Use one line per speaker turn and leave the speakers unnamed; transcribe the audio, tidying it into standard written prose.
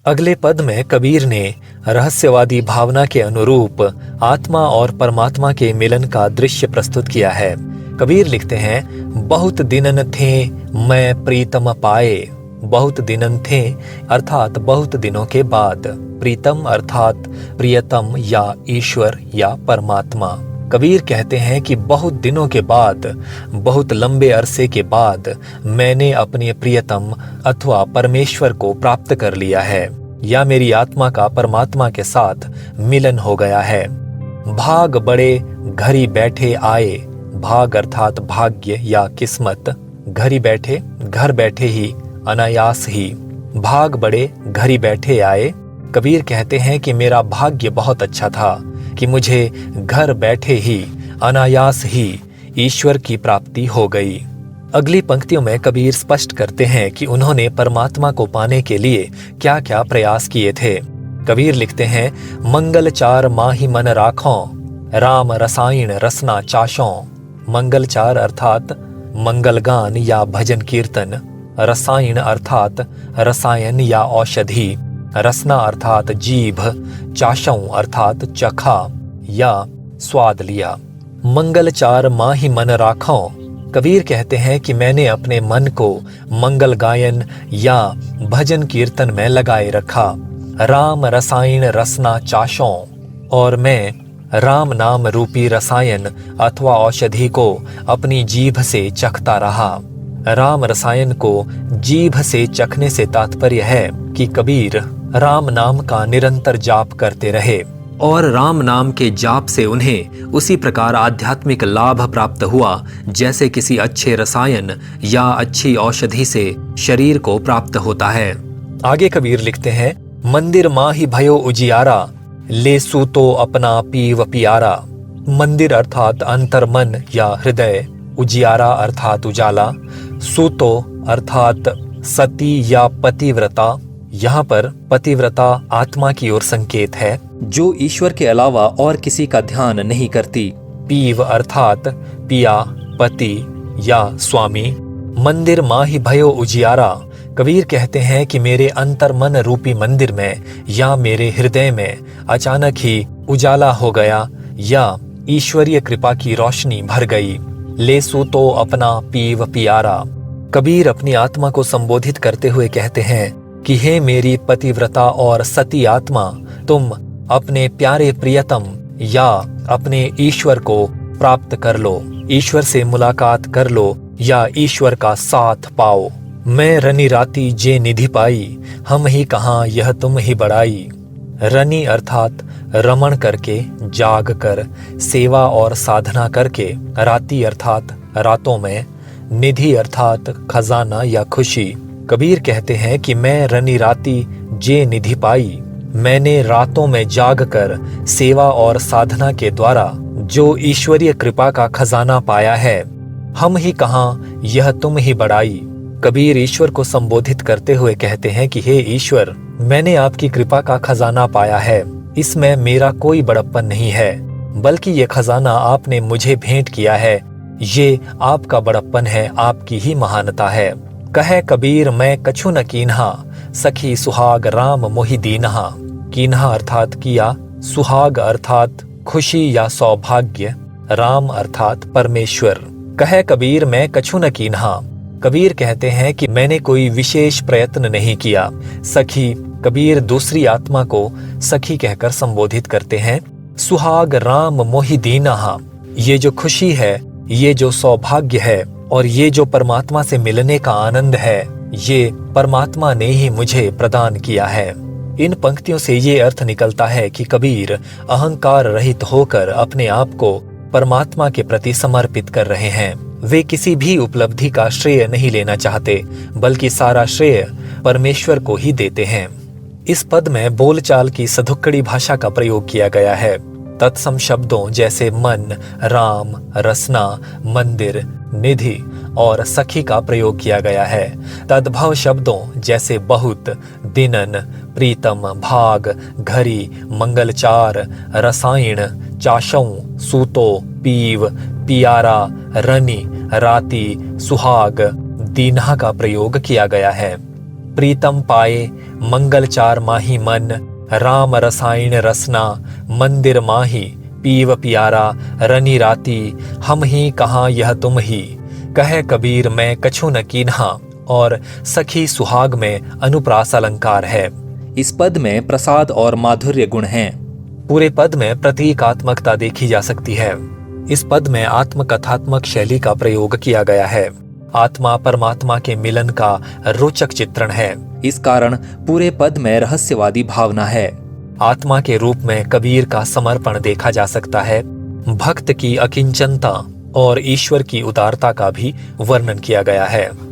अगले पद में कबीर ने रहस्यवादी भावना के अनुरूप आत्मा और परमात्मा के मिलन का दृश्य प्रस्तुत किया है। कबीर लिखते हैं, बहुत दिनन थे मैं प्रीतम पाए। बहुत दिनन थे अर्थात बहुत दिनों के बाद, प्रीतम अर्थात प्रियतम या ईश्वर या परमात्मा। कबीर कहते हैं कि बहुत दिनों के बाद, बहुत लंबे अरसे के बाद मैंने अपने प्रियतम अथवा परमेश्वर को प्राप्त कर लिया है, या मेरी आत्मा का परमात्मा के साथ मिलन हो गया है। भाग बड़े घरी बैठे आए। भाग अर्थात भाग्य या किस्मत, घरी बैठे घर बैठे ही, अनायास ही। भाग बड़े घरी बैठे आए। कबीर कहते हैं कि मेरा भाग्य बहुत अच्छा था कि मुझे घर बैठे ही, अनायास ही ईश्वर की प्राप्ति हो गई। अगली पंक्तियों में कबीर स्पष्ट करते हैं कि उन्होंने परमात्मा को पाने के लिए क्या क्या प्रयास किए थे। कबीर लिखते हैं, मंगल चार माही मन राखों, राम रसायन रसना चाशों। मंगल चार अर्थात मंगल गान या भजन कीर्तन, रसायन अर्थात रसायन या औषधि, रसना अर्थात जीभ, चाशों अर्थात चखा या स्वाद लिया। मंगल चार माही मन राखों। कबीर कहते हैं कि मैंने अपने मन को मंगल गायन या भजन कीर्तन में लगाए रखा। राम रसायन रसना चाशों, और मैं राम नाम रूपी रसायन अथवा औषधि को अपनी जीभ से चखता रहा। राम रसायन को जीभ से चखने से तात्पर्य है कि कबीर राम नाम का निरंतर जाप करते रहे और राम नाम के जाप से उन्हें उसी प्रकार आध्यात्मिक लाभ प्राप्त हुआ जैसे किसी अच्छे रसायन या अच्छी औषधि से शरीर को प्राप्त होता है। आगे कबीर लिखते हैं, मंदिर माही भयो उजियारा, ले सूतो अपना पीव पियारा। मंदिर अर्थात अंतर्मन या हृदय, उजियारा अर्थात उजाला, सूतो अर्थात सती या पतिव्रता। यहाँ पर पतिव्रता आत्मा की ओर संकेत है जो ईश्वर के अलावा और किसी का ध्यान नहीं करती। पीव अर्थात पिया, पति या स्वामी। मंदिर माही भयो उजियारा। कबीर कहते हैं कि मेरे अंतर्मन रूपी मंदिर में या मेरे हृदय में अचानक ही उजाला हो गया या ईश्वरीय कृपा की रोशनी भर गई। ले सूतो अपना पीव पियारा। कबीर अपनी आत्मा को संबोधित करते हुए कहते हैं कि हे मेरी पतिव्रता और सती आत्मा, तुम अपने प्यारे प्रियतम या अपने ईश्वर को प्राप्त कर लो, ईश्वर से मुलाकात कर लो या ईश्वर का साथ पाओ। मैं रनि राती जे निधि पाई, हम ही कहाँ यह तुम ही बड़ाई। रनि अर्थात रमण करके, जाग कर, सेवा और साधना करके, राती अर्थात रातों में, निधि अर्थात खजाना या खुशी। कबीर कहते हैं कि मैं रनि राती जे निधि पाई, मैंने रातों में जाग कर सेवा और साधना के द्वारा जो ईश्वरीय कृपा का खजाना पाया है। हम ही कहाँ यह तुम ही बड़ाई। कबीर ईश्वर को संबोधित करते हुए कहते हैं कि हे ईश्वर, मैंने आपकी कृपा का खजाना पाया है, इसमें मेरा कोई बड़प्पन नहीं है, बल्कि ये खजाना आपने मुझे भेंट किया है। ये आपका बड़प्पन है, आपकी ही महानता है। कहे कबीर मैं कछु न कीन्हा, सखी सुहाग राम मोहि दीन्हा। कीन्हा अर्थात किया, सुहाग अर्थात खुशी या सौभाग्य, राम अर्थात परमेश्वर। कहे कबीर मैं कछु न कीन्हा। कबीर कहते हैं कि मैंने कोई विशेष प्रयत्न नहीं किया। सखी, कबीर दूसरी आत्मा को सखी कहकर संबोधित करते हैं। सुहाग राम मोहि दीन्हा, ये जो खुशी है, ये जो सौभाग्य है और ये जो परमात्मा से मिलने का आनंद है, ये परमात्मा ने ही मुझे प्रदान किया है। इन पंक्तियों से ये अर्थ निकलता है कि कबीर अहंकार रहित होकर अपने आप को परमात्मा के प्रति समर्पित कर रहे हैं। वे किसी भी उपलब्धि का श्रेय नहीं लेना चाहते, बल्कि सारा श्रेय परमेश्वर को ही देते हैं। इस पद में बोलचाल की सधुक्कड़ी भाषा का प्रयोग किया गया है। तत्सम शब्दों जैसे मन, राम, रसना, मंदिर, निधि और सखी का प्रयोग किया गया है। तद्भव शब्दों जैसे बहुत, दिनन, प्रीतम, भाग, घरी, मंगलचार, रसायन, चाशों, सूतो, पीव, पियारा, रनि, राती, सुहाग, दीन्हा का प्रयोग किया गया है। प्रीतम पाए मंगल चार माही मन, राम रसायन रसना मंदिर माही, पीव पियारा रनी राती, हम ही कहाँ यह तुम ही, कहे कबीर मैं कछु न कीन्हा, और सखी सुहाग में अनुप्रास अलंकार है। इस पद में प्रसाद और माधुर्य गुण हैं। पूरे पद में प्रतीकात्मकता देखी जा सकती है। इस पद में आत्मकथात्मक शैली का प्रयोग किया गया है। आत्मा परमात्मा के मिलन का रोचक चित्रण है। इस कारण पूरे पद में रहस्यवादी भावना है। आत्मा के रूप में कबीर का समर्पण देखा जा सकता है। भक्त की अकिंचनता और ईश्वर की उदारता का भी वर्णन किया गया है।